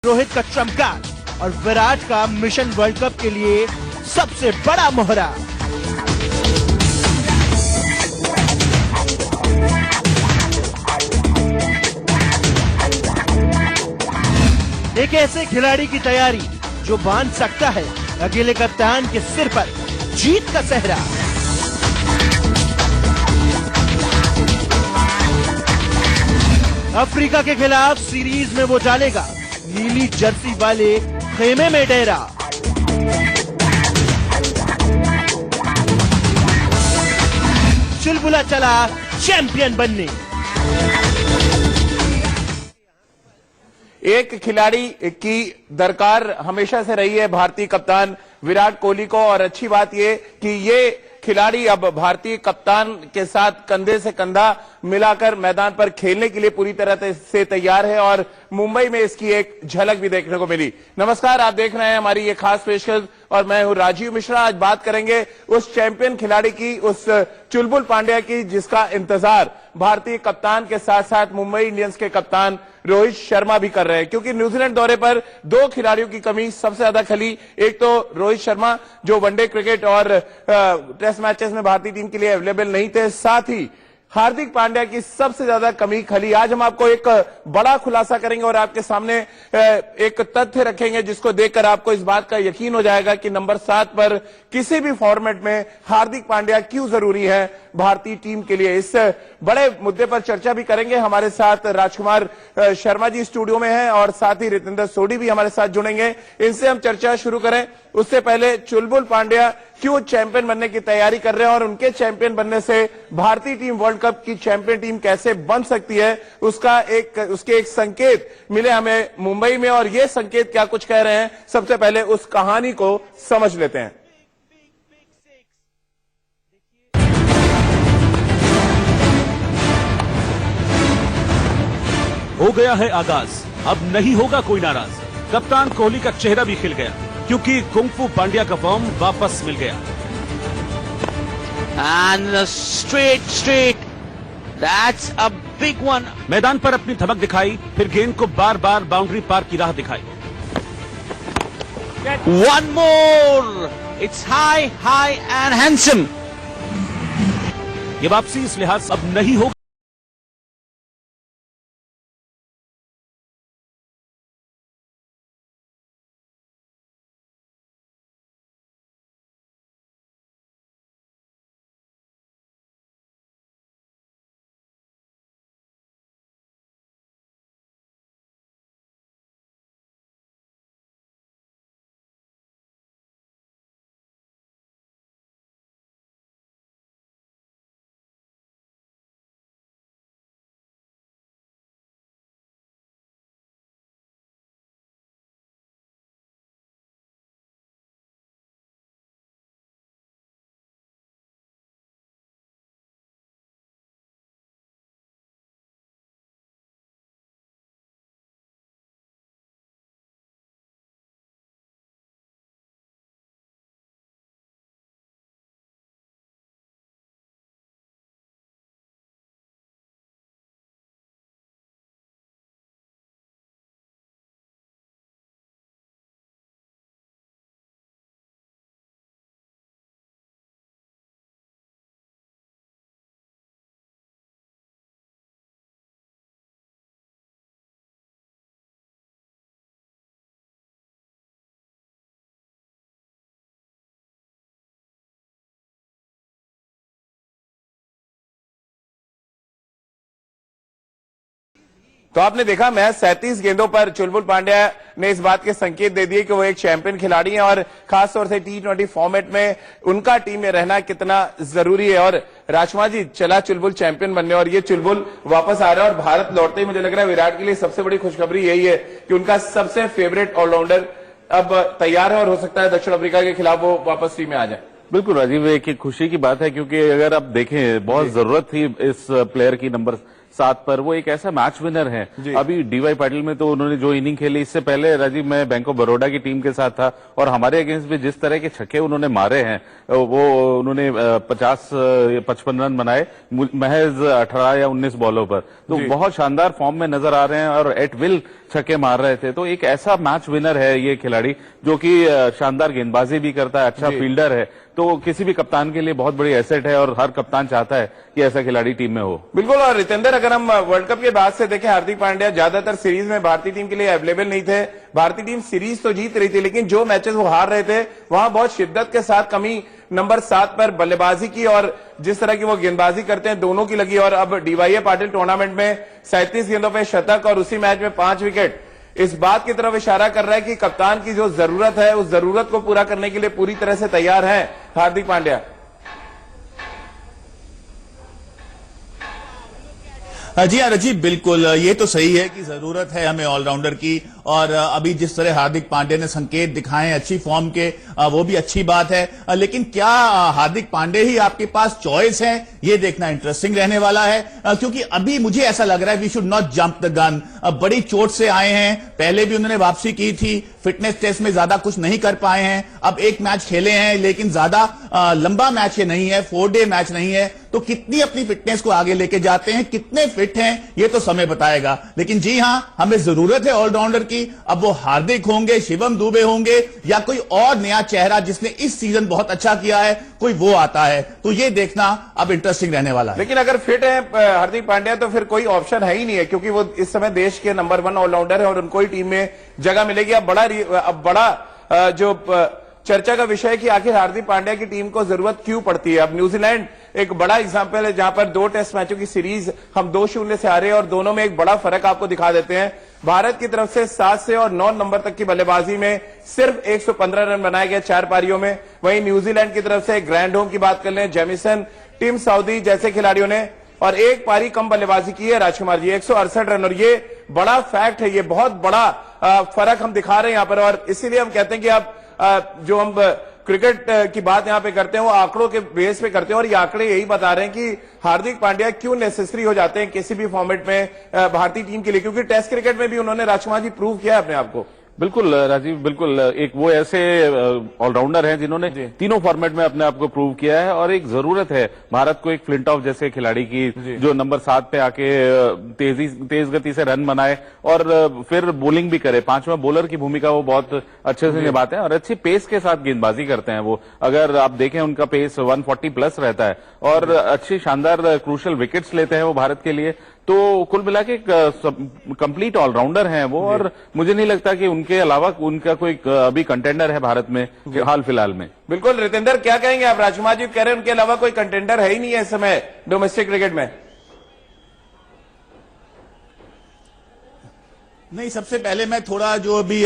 रोहित का चमत्कार और विराट का मिशन वर्ल्ड कप के लिए सबसे बड़ा मोहरा। एक ऐसे खिलाड़ी की तैयारी जो बांध सकता है अकेले कप्तान के सिर पर जीत का सेहरा। अफ्रीका के खिलाफ सीरीज में वो डालेगा नीली जर्सी वाले खेमे में डेरा। चुलबुला चला चैंपियन बनने। एक खिलाड़ी की दरकार हमेशा से रही है भारतीय कप्तान विराट कोहली को, और अच्छी बात ये कि ये खिलाड़ी अब भारतीय कप्तान के साथ कंधे से कंधा मिलाकर मैदान पर खेलने के लिए पूरी तरह से तैयार है, और मुंबई में इसकी एक झलक भी देखने को मिली। नमस्कार, आप देख रहे हैं हमारी ये खास पेशकश और मैं हूं राजीव मिश्रा। आज बात करेंगे उस चैंपियन खिलाड़ी की, उस चुलबुल पांड्या की, जिसका इंतजार भारतीय कप्तान के साथ साथ मुंबई इंडियंस के कप्तान रोहित शर्मा भी कर रहे हैं, क्योंकि न्यूजीलैंड दौरे पर दो खिलाड़ियों की कमी सबसे ज्यादा खली। एक तो रोहित शर्मा जो वनडे क्रिकेट और टेस्ट मैचेस में भारतीय टीम के लिए अवेलेबल नहीं थे, साथ ही हार्दिक पांड्या की सबसे ज्यादा कमी खली। आज हम आपको एक बड़ा खुलासा करेंगे और आपके सामने एक तथ्य रखेंगे जिसको देखकर आपको इस बात का यकीन हो जाएगा कि नंबर 7 पर किसी भी फॉर्मेट में हार्दिक पांड्या क्यों जरूरी है भारतीय टीम के लिए। इस बड़े मुद्दे पर चर्चा भी करेंगे। हमारे साथ राजकुमार शर्मा जी स्टूडियो में हैं और साथ ही रितेंद्र सोडी भी हमारे साथ जुड़ेंगे। इनसे हम चर्चा शुरू करें उससे पहले चुलबुल पांड्या क्यों चैंपियन बनने की तैयारी कर रहे हैं और उनके चैंपियन बनने से भारतीय टीम वर्ल्ड कप की चैंपियन टीम कैसे बन सकती है, उसके एक संकेत मिले हमें मुंबई में, और ये संकेत क्या कुछ कह रहे हैं सबसे पहले उस कहानी को समझ लेते हैं। हो गया है आगाज, अब नहीं होगा कोई नाराज। कप्तान कोहली का चेहरा भी खिल गया क्योंकि कुंफू पांड्या का फॉर्म वापस मिल गया। And straight, that's a big one. मैदान पर अपनी धमक दिखाई, फिर गेंद को बार बार बाउंड्री पार की राह दिखाई। One more. It's high and handsome. ये वापसी इस लिहाज से अब नहीं होगा। तो आपने देखा मैच 37 गेंदों पर चुलबुल पांड्या ने इस बात के संकेत दे दिए कि वो एक चैंपियन खिलाड़ी हैं और खासतौर से T20 फॉर्मेट में उनका टीम में रहना कितना जरूरी है। और राजकुमार जी, चला चुलबुल चैंपियन बनने और ये चुलबुल वापस आ रहा है और भारत लौटते ही मुझे लग रहा है विराट के लिए सबसे बड़ी खुशखबरी यही है कि उनका सबसे फेवरेट ऑलराउंडर अब तैयार है और हो सकता है दक्षिण अफ्रीका के खिलाफ वो वापस टीम में आ जाए। बिल्कुल राजीव, एक खुशी की बात है क्योंकि अगर आप देखें बहुत जरूरत थी इस प्लेयर की नंबर 7 पर। वो एक ऐसा मैच विनर है। अभी डीवाई पाटिल में तो उन्होंने जो इनिंग खेली, इससे पहले राजीव मैं बैंक ऑफ बड़ौदा की टीम के साथ था और हमारे अगेंस्ट भी जिस तरह के छक्के उन्होंने मारे हैं, वो उन्होंने 50-55 रन बनाए महज 18 या 19 बॉलों पर। तो बहुत शानदार फॉर्म में नजर आ रहे हैं और एट विल छक्के मार रहे थे। तो एक ऐसा मैच विनर है ये खिलाड़ी जो कि शानदार गेंदबाजी भी करता है, अच्छा फील्डर है। तो किसी भी कप्तान के लिए बहुत बड़ी एसेट है और हर कप्तान चाहता है कि ऐसा खिलाड़ी टीम में हो। बिल्कुल। और रितेंद्र, अगर हम वर्ल्ड कप के बाद से देखें, हार्दिक पांड्या ज्यादातर सीरीज में भारतीय टीम के लिए अवेलेबल नहीं थे। भारतीय टीम सीरीज तो जीत रही थी, लेकिन जो मैचेस वो हार रहे थे वहां बहुत शिद्दत के साथ कमी नंबर 7 पर बल्लेबाजी की और जिस तरह की वो गेंदबाजी करते हैं दोनों की लगी। और अब डीवाई पाटिल टूर्नामेंट में 37 गेंदों पे शतक और उसी मैच में 5 विकेट, इस बात की तरफ इशारा कर रहा है कि कप्तान की जो जरूरत है उस जरूरत को पूरा करने के लिए पूरी तरह से तैयार है हार्दिक पांड्या। जी हाँ रजीव, बिल्कुल ये तो सही है कि जरूरत है हमें ऑलराउंडर की। और अभी जिस तरह हार्दिक पांड्या ने संकेत दिखाए हैं अच्छी फॉर्म के, वो भी अच्छी बात है। लेकिन क्या हार्दिक पांड्या ही आपके पास चॉइस है, ये देखना इंटरेस्टिंग रहने वाला है। क्योंकि अभी मुझे ऐसा लग रहा है we should not jump the gun. बड़ी चोट से आए हैं, पहले भी उन्होंने वापसी की थी, फिटनेस टेस्ट में ज्यादा कुछ नहीं कर पाए हैं। अब एक मैच खेले हैं, लेकिन ज्यादा लंबा मैच ये नहीं है, 4 डे मैच नहीं है। तो कितनी अपनी फिटनेस को आगे लेके जाते हैं, कितने फिट हैं, ये तो समय बताएगा। लेकिन जी हां, हमें जरूरत है ऑलराउंडर की। अब वो हार्दिक होंगे, शिवम दुबे होंगे, या कोई और नया चेहरा जिसने इस सीजन बहुत अच्छा किया है, कोई वो आता है, तो ये देखना अब इंटरेस्टिंग रहने वाला है। लेकिन अगर फिट है हार्दिक पांड्या तो फिर कोई ऑप्शन है ही नहीं है, क्योंकि वो इस समय देश के नंबर 1 ऑलराउंडर है और उनको ही टीम में जगह मिलेगी। अब बड़ा जो चर्चा का विषय है कि आखिर हार्दिक पांड्या की टीम को जरूरत क्यों पड़ती है। अब न्यूजीलैंड एक बड़ा एग्जांपल है जहां पर 2 टेस्ट मैचों की सीरीज हम 2-0 से हारे और दोनों में एक बड़ा फर्क आपको दिखा देते हैं। भारत की तरफ से 7 से और 9 नंबर तक की बल्लेबाजी में सिर्फ 115 रन बनाए गए 4 पारियों में। वहीं न्यूजीलैंड की तरफ से ग्रैंड होम की बात कर लें, जेमिसन, टिम साउदी जैसे खिलाड़ियों ने और एक पारी कम बल्लेबाजी की है राजकुमार जी, 168 रन। और ये बड़ा फैक्ट है, ये बहुत बड़ा फर्क हम दिखा रहे हैं यहां पर। और इसीलिए हम कहते हैं कि अब जो हम क्रिकेट की बात यहां पे करते हैं वो आंकड़ों के बेस पे करते हैं और ये आंकड़े यही बता रहे हैं कि हार्दिक पांड्या क्यों नेसेसरी हो जाते हैं किसी भी फॉर्मेट में भारतीय टीम के लिए, क्योंकि टेस्ट क्रिकेट में भी उन्होंने राजकुमार जी प्रूव किया है अपने आप को। बिल्कुल राजीव, बिल्कुल एक वो ऐसे ऑलराउंडर हैं जिन्होंने तीनों फॉर्मेट में अपने आप को प्रूव किया है। और एक जरूरत है भारत को एक फ्लिंटॉफ जैसे खिलाड़ी की जो नंबर 7 पे आके तेज गति से रन बनाए और फिर बॉलिंग भी करे। 5वां बॉलर की भूमिका वो बहुत अच्छे से निभाते हैं और अच्छी पेस के साथ गेंदबाजी करते हैं। वो अगर आप देखें उनका पेस 140 प्लस रहता है और अच्छी शानदार क्रूशल विकेट्स लेते हैं वो भारत के लिए। तो कुल मिला के कंप्लीट ऑलराउंडर हैं वो। और मुझे नहीं लगता कि उनके अलावा उनका कोई अभी कंटेंडर है भारत में हाल फिलहाल में। बिल्कुल रितेंद्र, क्या कहेंगे आप? राजकुमार जी कह रहे हैं उनके अलावा कोई कंटेंडर है ही नहीं है इस समय डोमेस्टिक क्रिकेट में। नहीं, सबसे पहले मैं थोड़ा जो अभी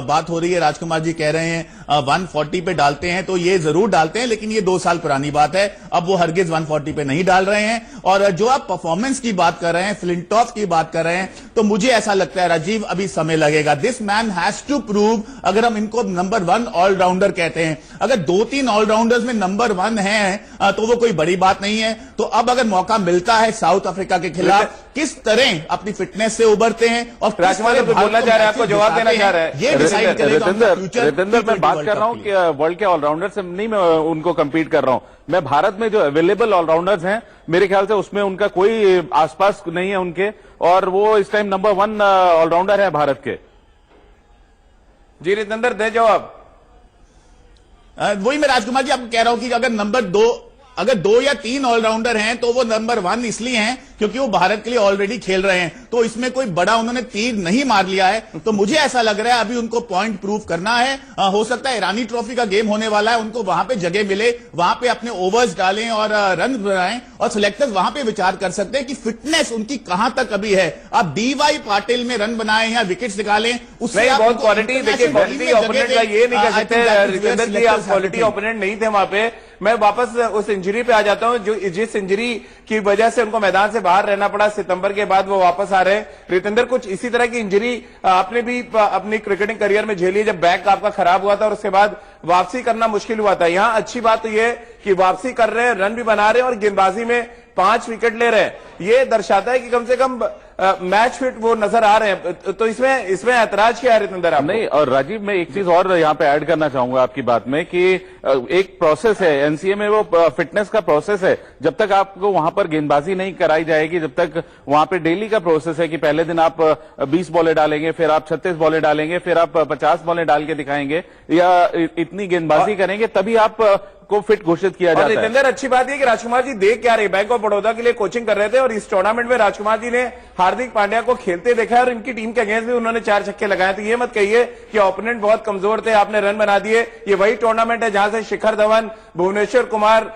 बात हो रही है, राजकुमार जी कह रहे हैं 140 पे डालते हैं, तो ये जरूर डालते हैं, लेकिन ये 2 साल पुरानी बात है। अब वो हरगिज 140 पे नहीं डाल रहे हैं। और जो आप परफॉर्मेंस की बात कर रहे हैं, फ्लिंटॉफ की बात कर रहे हैं, तो मुझे ऐसा लगता है राजीव अभी समय लगेगा। This man has to prove. अगर हम इनको नंबर 1 ऑलराउंडर कहते हैं, अगर 2-3 ऑलराउंडर्स में नंबर 1 है तो वो कोई बड़ी बात नहीं है। तो अब अगर मौका मिलता है साउथ अफ्रीका के खिलाफ, किस तरह अपनी फिटनेस से उभरते हैं और बोलना चाह रहे हैं, आपको जवाब देना चाह रहे हैं, ये डिसाइड करेगा फ्यूचर। रितेंद्र, मैं बात कर रहा हूं कि वर्ल्ड के ऑलराउंडर से नहीं मैं उनको कंपीट कर रहा हूं। मैं भारत में जो अवेलेबल ऑलराउंडर्स हैं मेरे ख्याल से उसमें उनका कोई आसपास नहीं है उनके, और वो इस टाइम नंबर 1 ऑलराउंडर है भारत के। जी रितेंद्र, दे जवाब। वही मैं राजकुमार जी आपको कह रहा हूं कि अगर 2 या 3 ऑलराउंडर हैं तो वो नंबर 1 इसलिए हैं क्योंकि वो भारत के लिए ऑलरेडी खेल रहे हैं। तो इसमें कोई बड़ा उन्होंने तीर नहीं मार लिया है। तो मुझे ऐसा लग रहा है अभी उनको पॉइंट प्रूव करना है। हो सकता है ईरानी ट्रॉफी का गेम होने वाला है, उनको वहां पे जगह मिले, वहां पे अपने ओवर्स डालें और रन बनाएं, और सिलेक्टर्स वहां पे विचार कर सकते हैं कि फिटनेस उनकी कहां तक अभी है। आप डीवाई पाटिल में रन बनाएं या विकेट्स निकालें, उससे बहुत क्वालिटी देखिए, क्वालिटी ओपोनेंट का ये नहीं कह सकते रितेंद्र जी आप क्वालिटी ओपोनेंट नहीं थे वहां पे। मैं वापस उस इंजरी पे आ जाता हूं जिस इंजरी की वजह से उनको मैदान से बाहर रहना पड़ा सितंबर के बाद, वो वापस आ रहे हैं। रितेंद्र, कुछ इसी तरह की इंजरी आपने भी अपनी क्रिकेटिंग करियर में झेली जब बैक आपका खराब हुआ था और उसके बाद वापसी करना मुश्किल हुआ था। यहां अच्छी बात तो यह कि वापसी कर रहे हैं, रन भी बना रहे हैं और गेंदबाजी में 5 विकेट ले रहे हैं, ये दर्शाता है कि कम से कम मैच फिट वो नजर आ रहे हैं। तो इसमें ऐतराज क्या है रितेंद्र आपको? नहीं, और राजीव मैं एक चीज और यहाँ पे ऐड करना चाहूंगा आपकी बात में कि एक प्रोसेस है एनसीए में, वो फिटनेस का प्रोसेस है। जब तक आपको वहां पर गेंदबाजी नहीं कराई जाएगी, जब तक वहां पे डेली का प्रोसेस है कि पहले दिन आप 20 बॉलें डालेंगे, फिर आप 36 बॉलें डालेंगे, फिर आप 50 बॉलें डाल के दिखाएंगे या इतनी गेंदबाजी करेंगे, तभी आप को फिट घोषित किया जाता है। रितेंद्र, अच्छी बात है कि राजकुमार जी देख क्या रहे, बैंक ऑफ बड़ौदा के लिए कोचिंग कर रहे थे और इस टूर्नामेंट में राजकुमार जी ने हार्दिक पांड्या को खेलते देखा है और इनकी टीम के अगेंस्ट भी उन्होंने 4 छक्के लगाए। तो ये मत कहिए कि ओपोनेंट बहुत कमजोर थे, आपने रन बना दिए। ये वही टूर्नामेंट है जहां से शिखर धवन, भुवनेश्वर कुमार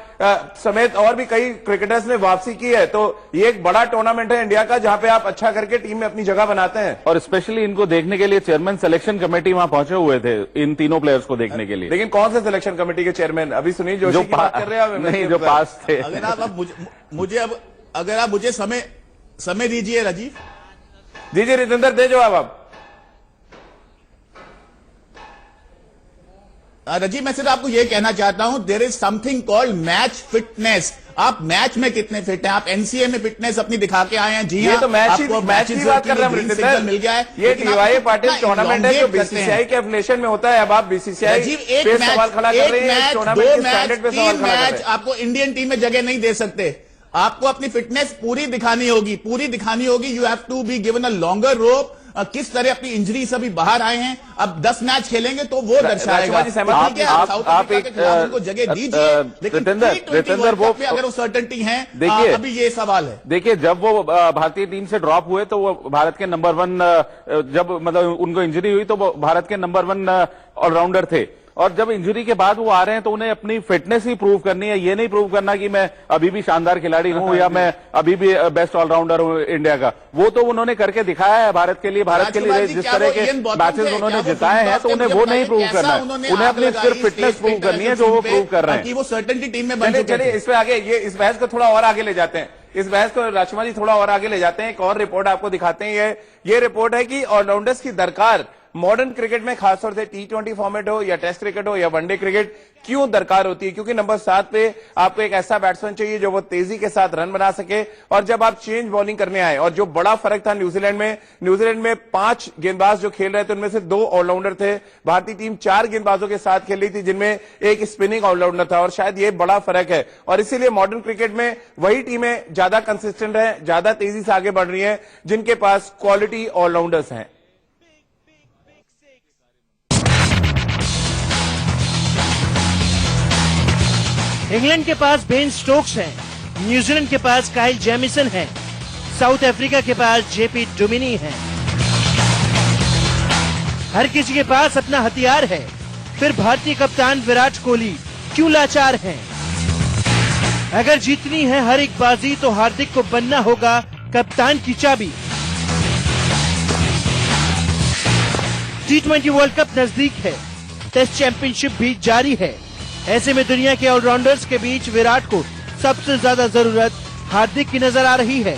समेत और भी कई क्रिकेटर्स ने वापसी की है। तो ये एक बड़ा टूर्नामेंट है इंडिया का, जहां पे आप अच्छा करके टीम में अपनी जगह बनाते हैं। और स्पेशली इनको देखने के लिए चेयरमैन सिलेक्शन कमेटी वहां पहुंचे हुए थे, इन तीनों प्लेयर्स को देखने के लिए। लेकिन कौन से सिलेक्शन कमेटी के चेयरमैन? अभी सुनील जोशी की बात कर रहे हैं? नहीं, जो पास थे। अगर आप मुझे समय दीजिए राजीव। जी रितेंद्र, दे जवाब आप। राजीव, मैं सिर्फ आपको यह कहना चाहता हूं, there is something called match fitness. आप मैच में कितने फिट हैं? आप एनसीए में फिटनेस अपनी दिखा के आए हैं। जी ये हाँ, तो मैच की बात कर रहे हैं सिग्नल मिल गया है। ये डीवाई पाटिल टूर्नामेंट है जो बीसीसीआई के एफिलिएशन में होता है। अब आप बीसीसीआई पे सवाल खड़ा कर रहे हैं, टूर्नामेंट के स्टैंडर्ड पे सवाल खड़ा कर रहे हैं। आपको इंडियन टीम में जगह नहीं दे सकते। आपको अपनी फिटनेस पूरी दिखानी होगी। You have to be given a longer rope. किस तरह अपनी इंजरी से भी बाहर आए हैं, अब 10 मैच खेलेंगे तो वो दर्शाएगा। आप एक उनको जगह दीजिए, लेकिन रितेंद्र वो अगर वो सर्टेनिटी है, देखिए अभी ये सवाल है। देखिए, जब वो भारतीय टीम से ड्रॉप हुए तो वो भारत के नंबर 1, जब मतलब उनको इंजरी हुई तो वो भारत के नंबर 1 ऑलराउंडर थे। और जब इंजरी के बाद वो आ रहे हैं तो उन्हें अपनी फिटनेस ही प्रूव करनी है, ये नहीं प्रूव करना कि मैं अभी भी शानदार खिलाड़ी हूं या मैं अभी भी बेस्ट ऑलराउंडर हूं इंडिया का। वो तो उन्होंने करके दिखाया है भारत के लिए। भारत के लिए जिस तरह के मैचेस उन्होंने जिताए हैं, तो उन्हें वो नहीं प्रूव करना है, उन्हें अपनी सिर्फ फिटनेस प्रूव करनी है, जो वो प्रूव कर रहे हैं। वो सर्टेनिटी टीम में बन चुके हैं। चलिए इस पे आगे, ये इस बहस को थोड़ा और आगे ले जाते हैं। इस बहस को राजकुमार जी थोड़ा और आगे ले जाते हैं। एक और रिपोर्ट आपको दिखाते हैं। ये रिपोर्ट है कि ऑलराउंडर्स की दरकार मॉडर्न क्रिकेट में, खासतौर से T20 फॉर्मेट हो या टेस्ट क्रिकेट हो या वनडे क्रिकेट, क्यों दरकार होती है? क्योंकि नंबर 7 पे आपको एक ऐसा बैट्समैन चाहिए जो वो तेजी के साथ रन बना सके। और जब आप चेंज बॉलिंग करने आए, और जो बड़ा फर्क था न्यूजीलैंड में 5 गेंदबाज जो खेल रहे थे उनमें से 2 ऑलराउंडर थे। भारतीय टीम 4 गेंदबाजों के साथ खेल रही थी, जिनमें एक स्पिनिंग ऑलराउंडर था। और शायद ये बड़ा फर्क है, और इसीलिए मॉडर्न क्रिकेट में वही टीमें ज्यादा कंसिस्टेंट है, ज्यादा तेजी से आगे बढ़ रही है, जिनके पास क्वालिटी ऑलराउंडर्स हैं। इंग्लैंड के पास बेन स्टोक्स हैं, न्यूजीलैंड के पास काइल जेमिसन हैं, साउथ अफ्रीका के पास जेपी डुमिनी हैं। हर किसी के पास अपना हथियार है, फिर भारतीय कप्तान विराट कोहली क्यों लाचार हैं? अगर जीतनी है हर एक बाजी तो हार्दिक को बनना होगा कप्तान की चाबी। T20 वर्ल्ड कप नजदीक है, टेस्ट चैंपियनशिप भी जारी है। ऐसे में दुनिया के ऑलराउंडर्स के बीच विराट को सबसे ज्यादा जरूरत हार्दिक की नजर आ रही है।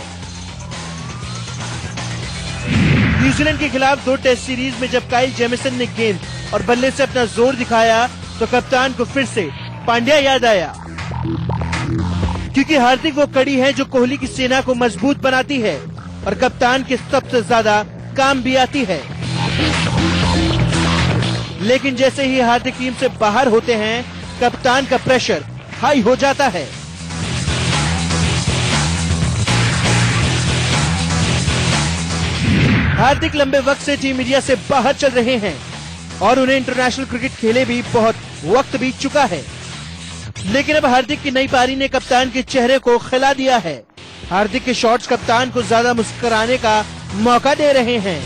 न्यूजीलैंड के खिलाफ 2 टेस्ट सीरीज में जब काइल जेमिसन ने गेंद और बल्ले से अपना जोर दिखाया तो कप्तान को फिर से पांड्या याद आया, क्योंकि हार्दिक वो कड़ी है जो कोहली की सेना को मजबूत बनाती है और कप्तान के सबसे ज्यादा काम भी आती है। लेकिन जैसे ही हार्दिक टीम से बाहर होते हैं, कप्तान का प्रेशर हाई हो जाता है। हार्दिक लंबे वक्त से टीम इंडिया से बाहर चल रहे हैं और उन्हें इंटरनेशनल क्रिकेट खेले भी बहुत वक्त बीत चुका है। लेकिन अब हार्दिक की नई पारी ने कप्तान के चेहरे को खिला दिया है। हार्दिक के शॉट्स कप्तान को ज्यादा मुस्कुराने का मौका दे रहे हैं।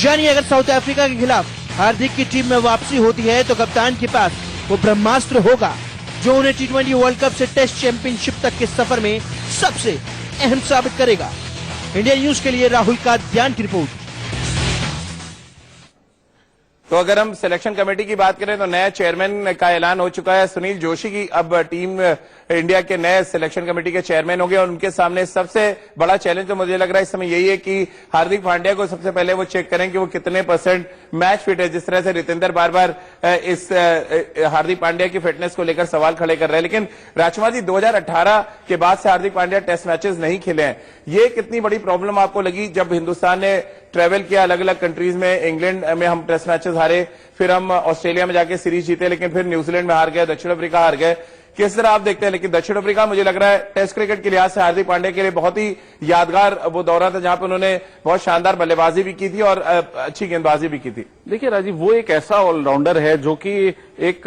यानी अगर साउथ अफ्रीका के खिलाफ हार्दिक की टीम में वापसी होती है तो कप्तान के पास वो ब्रह्मास्त्र होगा जो उन्हें T20 वर्ल्ड कप से टेस्ट चैंपियनशिप तक के सफर में सबसे अहम साबित करेगा। इंडिया न्यूज के लिए राहुल का ध्यान की रिपोर्ट। तो अगर हम सिलेक्शन कमेटी की बात करें तो नया चेयरमैन का ऐलान हो चुका है। सुनील जोशी की अब टीम इंडिया के नए सिलेक्शन कमेटी के चेयरमैन होंगे और उनके सामने सबसे बड़ा चैलेंज तो मुझे लग रहा है इस समय यही है कि हार्दिक पांड्या को सबसे पहले वो चेक करें कि वो कितने % मैच फिट है। जिस तरह से रितेंद्र बार बार इस हार्दिक पांड्या की फिटनेस को लेकर सवाल खड़े कर रहे हैं, लेकिन राजकुमार जी 2018 के बाद से हार्दिक पांड्या टेस्ट मैचेस नहीं खेले हैं। ये कितनी बड़ी प्रॉब्लम आपको लगी जब हिंदुस्तान ने ट्रेवल किया अलग अलग कंट्रीज में? इंग्लैंड में हम टेस्ट मैचेस हारे, फिर हम ऑस्ट्रेलिया में जाके सीरीज जीते, लेकिन फिर न्यूजीलैंड में हार गए, दक्षिण अफ्रीका हार गए। किस तरह आप देखते हैं? लेकिन दक्षिण अफ्रीका मुझे लग रहा है टेस्ट क्रिकेट के लिहाज से हार्दिक पांड्या के लिए बहुत ही यादगार वो दौरा था जहां पर उन्होंने बहुत शानदार बल्लेबाजी भी की थी और अच्छी गेंदबाजी भी की थी। देखिए राजीव, वो एक ऐसा ऑलराउंडर है जो कि एक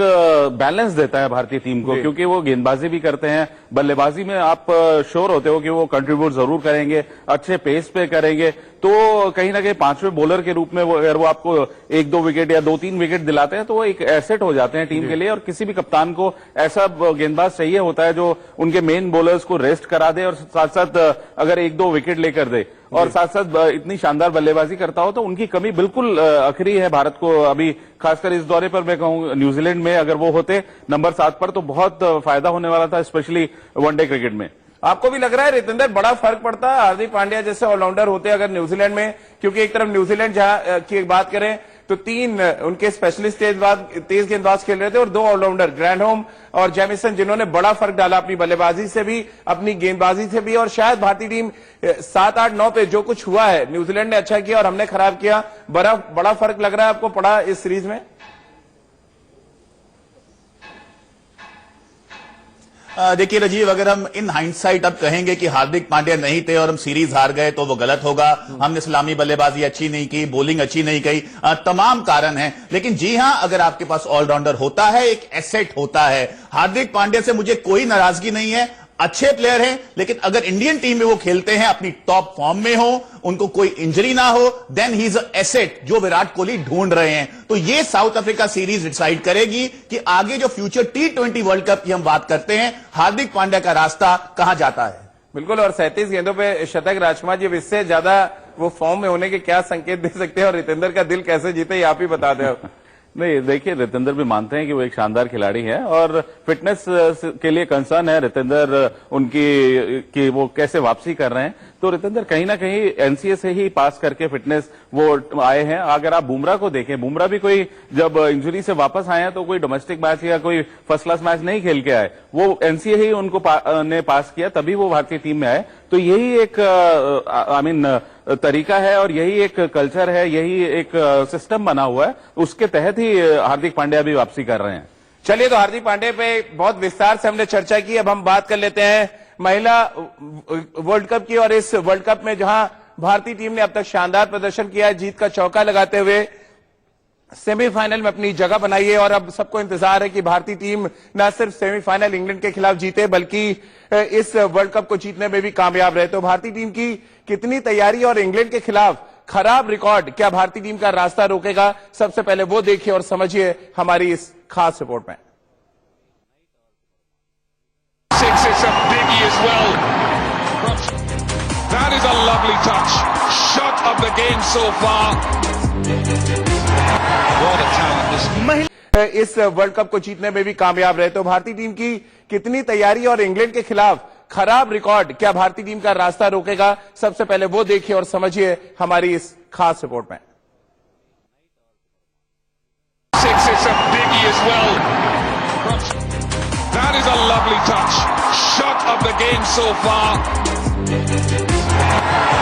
बैलेंस देता है भारतीय टीम को, क्योंकि वो गेंदबाजी भी करते हैं, बल्लेबाजी में आप श्योर होते हो कि वो कंट्रीब्यूट जरूर करेंगे, अच्छे पेस पे करेंगे। तो कहीं ना कहीं पांचवें बॉलर के रूप में वो अगर वो आपको 1-2 विकेट या 2-3 विकेट दिलाते हैं तो वो एक एसेट हो जाते हैं टीम के लिए। और किसी भी कप्तान को ऐसा गेंदबाज चाहिए होता है जो उनके मेन बॉलर्स को रेस्ट करा दे और साथ साथ अगर 1-2 विकेट लेकर दे और साथ साथ इतनी शानदार बल्लेबाजी करता हो। तो उनकी कमी बिल्कुल अखरी है भारत को अभी, खासकर इस दौरे पर मैं कहूं न्यूजीलैंड में अगर वो होते नंबर 7 पर तो बहुत फायदा होने वाला था, स्पेशली वनडे क्रिकेट में। आपको भी लग रहा है रितेंद्र बड़ा फर्क पड़ता है हार्दिक पांड्या जैसे ऑलराउंडर होते अगर न्यूजीलैंड में? क्योंकि एक तरफ न्यूजीलैंड जहां की बात करें तो 3 उनके स्पेशलिस्ट तेज गेंदबाज खेल रहे थे और 2 ऑलराउंडर ग्रैंडहोम और जेमिसन, जिन्होंने बड़ा फर्क डाला अपनी बल्लेबाजी से भी, अपनी गेंदबाजी से भी। और शायद भारतीय टीम 7, 8, 9 पे जो कुछ हुआ है, न्यूजीलैंड ने अच्छा किया और हमने खराब किया, बड़ा फर्क लग रहा है आपको पड़ा इस सीरीज में? देखिए राजीव, अगर हम इन हाइंडसाइट अब कहेंगे कि हार्दिक पांड्या नहीं थे और हम सीरीज हार गए तो वो गलत होगा। हमने सलामी बल्लेबाजी अच्छी नहीं की, बॉलिंग अच्छी नहीं की, तमाम कारण हैं। लेकिन जी हां, अगर आपके पास ऑलराउंडर होता है, एक एसेट होता है। हार्दिक पांड्या से मुझे कोई नाराजगी नहीं है, अच्छे प्लेयर हैं, लेकिन अगर इंडियन टीम में वो खेलते हैं, अपनी टॉप फॉर्म में हो, उनको कोई इंजरी ना हो, देन ही इज अ एसेट जो विराट कोहली ढूंढ रहे हैं। तो ये साउथ अफ्रीका सीरीज डिसाइड करेगी कि आगे जो फ्यूचर T20 वर्ल्ड कप की हम बात करते हैं, हार्दिक पांड्या का रास्ता कहां जाता है। बिल्कुल, और 37 गेंदों पे शतक, राजकुमार जी, इससे ज्यादा वो फॉर्म में होने के क्या संकेत दे सकते हैं और रितेंद्र का दिल कैसे जीते, ये आप ही बता दें। नहीं, देखिए रितेंद्र भी मानते हैं कि वो एक शानदार खिलाड़ी है और फिटनेस के लिए कंसर्न है रितेंद्र उनकी कि वो कैसे वापसी कर रहे हैं। तो रितेंद्र कहीं ना कहीं एनसीए से ही पास करके फिटनेस वो आए हैं। अगर आप बुमराह को देखें, बुमराह भी कोई जब इंजरी से वापस आए हैं तो कोई डोमेस्टिक मैच या कोई फर्स्ट क्लास मैच नहीं खेल के आए, वो एनसीए ही उनको ने पास किया, तभी वो भारतीय टीम में आए। तो यही एक तरीका है और यही एक कल्चर है, यही एक सिस्टम बना हुआ है, उसके तहत ही हार्दिक पांड्या भी वापसी कर रहे हैं। चलिए, तो हार्दिक पांड्या पे बहुत विस्तार से हमने चर्चा की। अब हम बात कर लेते हैं महिला वर्ल्ड कप की। और इस वर्ल्ड कप में जहां भारतीय टीम ने अब तक शानदार प्रदर्शन किया है, जीत का चौका लगाते हुए सेमीफाइनल में अपनी जगह बनाई है। और अब सबको इंतजार है कि भारतीय टीम न सिर्फ सेमीफाइनल इंग्लैंड के खिलाफ जीते बल्कि इस वर्ल्ड कप को जीतने में भी कामयाब रहे। तो भारतीय टीम की कितनी तैयारी और इंग्लैंड के खिलाफ खराब रिकॉर्ड क्या भारतीय टीम का रास्ता रोकेगा? सबसे पहले वो देखिए और समझिए हमारी इस खास रिपोर्ट में। It's a biggie as well. That is a lovely touch. Shot of the game so far. What a talent this. इस वर्ल्ड कप को जीतने में भी कामयाब रहे। तो भारतीय टीम की कितनी तैयारी और इंग्लैंड के खिलाफ खराब रिकॉर्ड क्या भारतीय टीम का रास्ता रोकेगा? सबसे पहले वो देखिए और समझिए हमारी इस खास रिपोर्ट में। It's a biggie as well. That is a lovely touch. Shot of the game so far.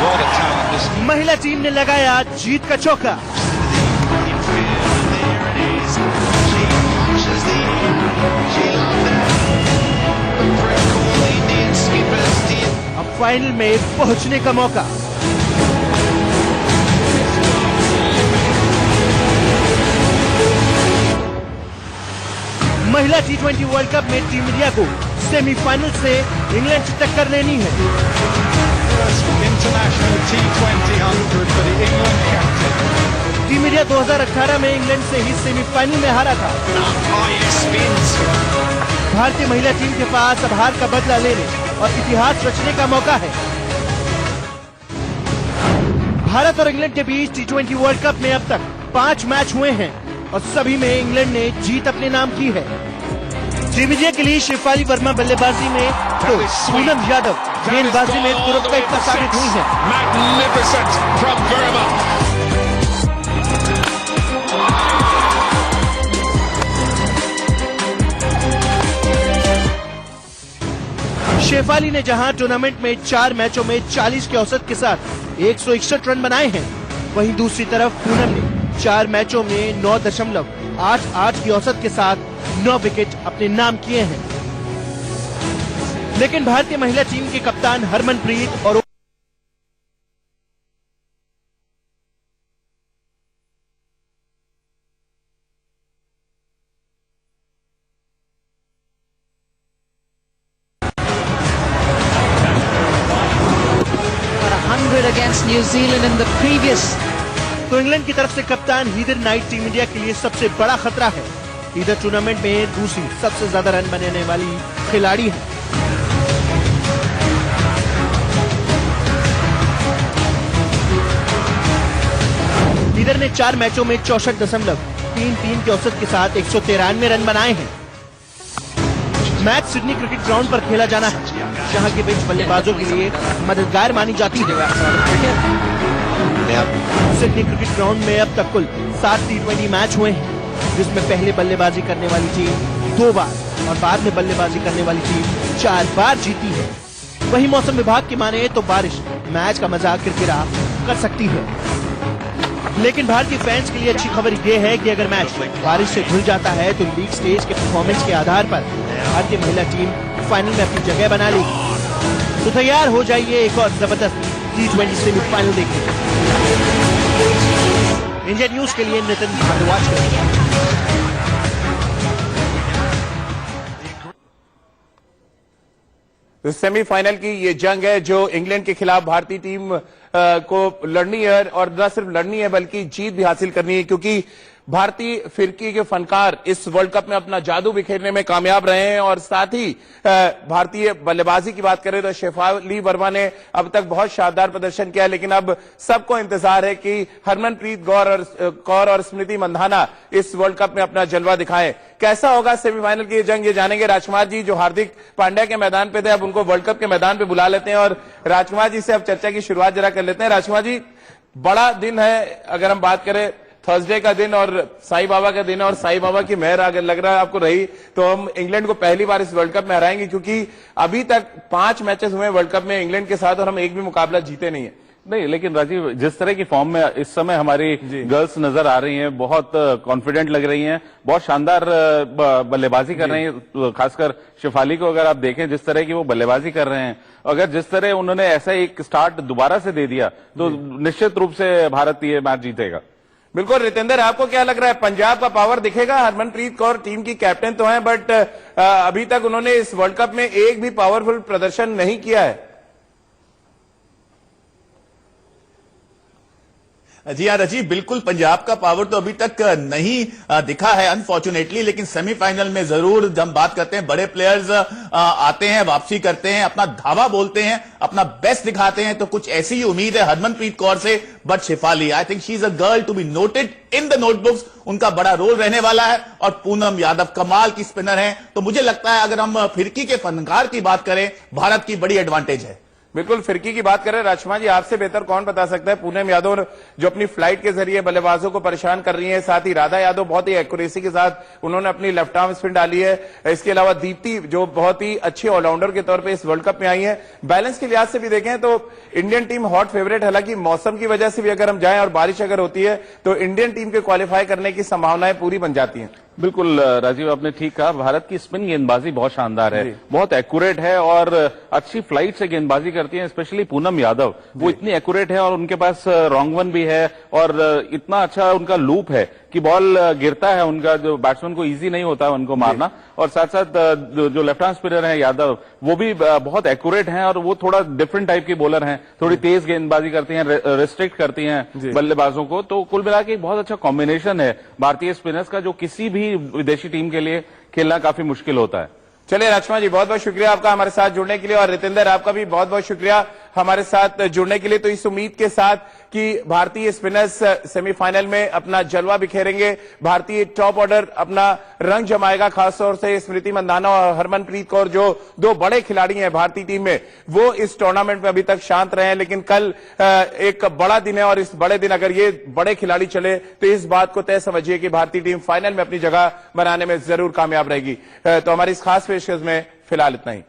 What a talent this. महिला टीम ने लगाया जीत का चौका। अब फाइनल में पहुंचने का मौका। महिला T20 वर्ल्ड कप में टीम इंडिया को सेमीफाइनल से इंग्लैंड से टक्कर लेनी है। International T20 100 for the England captain. Team India 2018 में इंग्लैंड से ही सेमीफाइनल में हारा था। भारतीय महिला टीम के पास अब हार का बदला लेने और इतिहास रचने का मौका है। भारत और इंग्लैंड के बीच T20 वर्ल्ड कप में अब तक 5 मैच हुए हैं। और सभी में इंग्लैंड ने जीत अपने नाम की है। टीम इंडिया के लिए शेफाली वर्मा बल्लेबाजी में तो पूनम यादव गेंदबाजी में तुरंत का इतना साबित हुई है। Magnificent from Verma. शेफाली ने जहां टूर्नामेंट में 4 मैचों में 40 के औसत के साथ 161 रन बनाए हैं, वहीं दूसरी तरफ पूनम ने 4 मैचों में 9.88 की औसत के साथ 9 विकेट अपने नाम किए हैं। लेकिन भारतीय महिला टीम के कप्तान हरमनप्रीत और against New Zealand in the previous. तो इंग्लैंड की तरफ से कप्तान हीदर नाइट टीम इंडिया के लिए सबसे बड़ा खतरा है। हीदर टूर्नामेंट में दूसरी सबसे ज्यादा रन बनाने वाली खिलाड़ी है। हीदर ने 4 मैचों में 64.33 के औसत के साथ 193 रन बनाए हैं। मैच सिडनी क्रिकेट ग्राउंड पर खेला जाना है, जहां की पिच बल्लेबाजों के लिए मददगार मानी जाती है। सिडनी क्रिकेट ग्राउंड में अब तक कुल 7 T20 मैच हुए हैं, जिसमें पहले बल्लेबाजी करने वाली टीम 2 बार और बाद में बल्लेबाजी करने वाली टीम 4 बार जीती है। वहीं मौसम विभाग की माने तो बारिश मैच का मजा किरकिरा कर सकती है। लेकिन भारतीय फैंस के लिए अच्छी खबर यह है कि अगर मैच बारिश से धुल जाता है तो लीग स्टेज के परफॉर्मेंस के आधार पर भारतीय महिला टीम फाइनल में अपनी जगह बना लेगी। तो तैयार हो जाइए एक और जबरदस्त T20 सेमीफाइनल देखने। इंडिया न्यूज के लिए नितिन भारद्वाज करें। तो सेमीफाइनल की ये जंग है जो इंग्लैंड के खिलाफ भारतीय टीम को लड़नी है, और न सिर्फ लड़नी है बल्कि जीत भी हासिल करनी है, क्योंकि भारतीय फिरकी के फनकार इस वर्ल्ड कप में अपना जादू बिखेरने में कामयाब रहे हैं। और साथ ही भारतीय बल्लेबाजी की बात करें तो शेफाली वर्मा ने अब तक बहुत शानदार प्रदर्शन किया, लेकिन अब सबको इंतजार है कि हरमनप्रीत कौर और स्मृति मंधाना इस वर्ल्ड कप में अपना जलवा दिखाएं। कैसा होगा सेमीफाइनल की जंग, ये जानेंगे राजकुमार जी, जो हार्दिक पांड्या के मैदान पे थे, अब उनको वर्ल्ड कप के मैदान पे बुला लेते हैं और राजकुमार जी से अब चर्चा की शुरुआत जरा कर लेते हैं। राजकुमार जी, बड़ा दिन है, अगर हम बात करें थर्सडे का दिन और साईं बाबा का दिन है, और साईं बाबा की मेहर अगर लग रहा है आपको रही तो हम इंग्लैंड को पहली बार इस वर्ल्ड कप में हराएंगे, क्योंकि अभी तक 5 मैचेस हुए वर्ल्ड कप में इंग्लैंड के साथ और हम एक भी मुकाबला जीते नहीं है। नहीं, लेकिन राजीव, जिस तरह की फॉर्म में इस समय हमारी गर्ल्स नजर आ रही हैं, बहुत कॉन्फिडेंट लग रही हैं, बहुत शानदार बल्लेबाजी कर रही हैं। खासकर शेफाली को अगर आप देखें, जिस तरह की वो बल्लेबाजी कर रहे हैं, अगर जिस तरह उन्होंने ऐसा एक स्टार्ट दोबारा से दे दिया तो निश्चित रूप से भारत ये मैच जीतेगा। बिल्कुल। रितेंद्र, आपको क्या लग रहा है, पंजाब का पावर दिखेगा? हरमनप्रीत कौर टीम की कैप्टन तो हैं, बट अभी तक उन्होंने इस वर्ल्ड कप में एक भी पावरफुल प्रदर्शन नहीं किया है। जी हाँ रजी, बिल्कुल पंजाब का पावर तो अभी तक नहीं दिखा है अनफॉर्चुनेटली, लेकिन सेमीफाइनल में जरूर जब बात करते हैं, बड़े प्लेयर्स आते हैं, वापसी करते हैं, अपना धावा बोलते हैं, अपना बेस्ट दिखाते हैं, तो कुछ ऐसी ही उम्मीद है हरमनप्रीत कौर से। But Shafali, I think she is a girl to be noted in the notebooks, उनका बड़ा रोल रहने वाला है। और पूनम यादव कमाल की स्पिनर है, तो मुझे लगता है अगर हम फिरकी के फनकार की बात करें, भारत की बड़ी एडवांटेज है। बिल्कुल, फिरकी की बात करें राजकुमार जी, आपसे बेहतर कौन बता सकता है। पूनम यादव जो अपनी फ्लाइट के जरिए बल्लेबाजों को परेशान कर रही हैं, साथ ही राधा यादव बहुत ही एक्यूरेसी के साथ उन्होंने अपनी लेफ्ट आर्म स्पिन डाली है। इसके अलावा दीप्ति जो बहुत ही अच्छी ऑलराउंडर के तौर पे इस वर्ल्ड कप में आई है। बैलेंस के लिहाज से भी देखें तो इंडियन टीम हॉट फेवरेट, हालांकि मौसम की वजह से भी अगर हम जाएं और बारिश अगर होती है तो इंडियन टीम के क्वालिफाई करने की संभावनाएं पूरी बन जाती हैं। बिल्कुल राजीव, आपने ठीक कहा, भारत की स्पिन गेंदबाजी बहुत शानदार है, बहुत एक्यूरेट है और अच्छी फ्लाइट से गेंदबाजी करती है। स्पेशली पूनम यादव, वो इतनी एक्यूरेट है और उनके पास रॉन्ग वन भी है और इतना अच्छा उनका लूप है कि बॉल गिरता है उनका, जो बैट्समैन को इजी नहीं होता है उनको मारना। और साथ साथ जो लेफ्ट आर्म स्पिनर है यादव, वो भी बहुत एक्यूरेट हैं और वो थोड़ा डिफरेंट टाइप की बॉलर हैं, थोड़ी तेज गेंदबाजी करती हैं, रिस्ट्रिक्ट करती हैं बल्लेबाजों को। तो कुल मिला के बहुत अच्छा कॉम्बिनेशन है भारतीय स्पिनर्स का, जो किसी भी विदेशी टीम के लिए खेलना काफी मुश्किल होता है। चलिए राजकुमार जी, बहुत बहुत शुक्रिया आपका हमारे साथ जुड़ने के लिए, और रितेंद्र आपका भी बहुत बहुत शुक्रिया हमारे साथ जुड़ने के लिए। तो इस उम्मीद के साथ कि भारतीय स्पिनर्स सेमीफाइनल में अपना जलवा बिखेरेंगे, भारतीय टॉप ऑर्डर अपना रंग जमाएगा, खासतौर से स्मृति मंदाना और हरमनप्रीत कौर जो दो बड़े खिलाड़ी हैं भारतीय टीम में, वो इस टूर्नामेंट में अभी तक शांत रहे हैं। लेकिन कल एक बड़ा दिन है और इस बड़े दिन अगर ये बड़े खिलाड़ी चले तो इस बात को तय समझिए कि भारतीय टीम फाइनल में अपनी जगह बनाने में जरूर कामयाब रहेगी। तो हमारी इस खास पेशकश में फिलहाल इतना ही।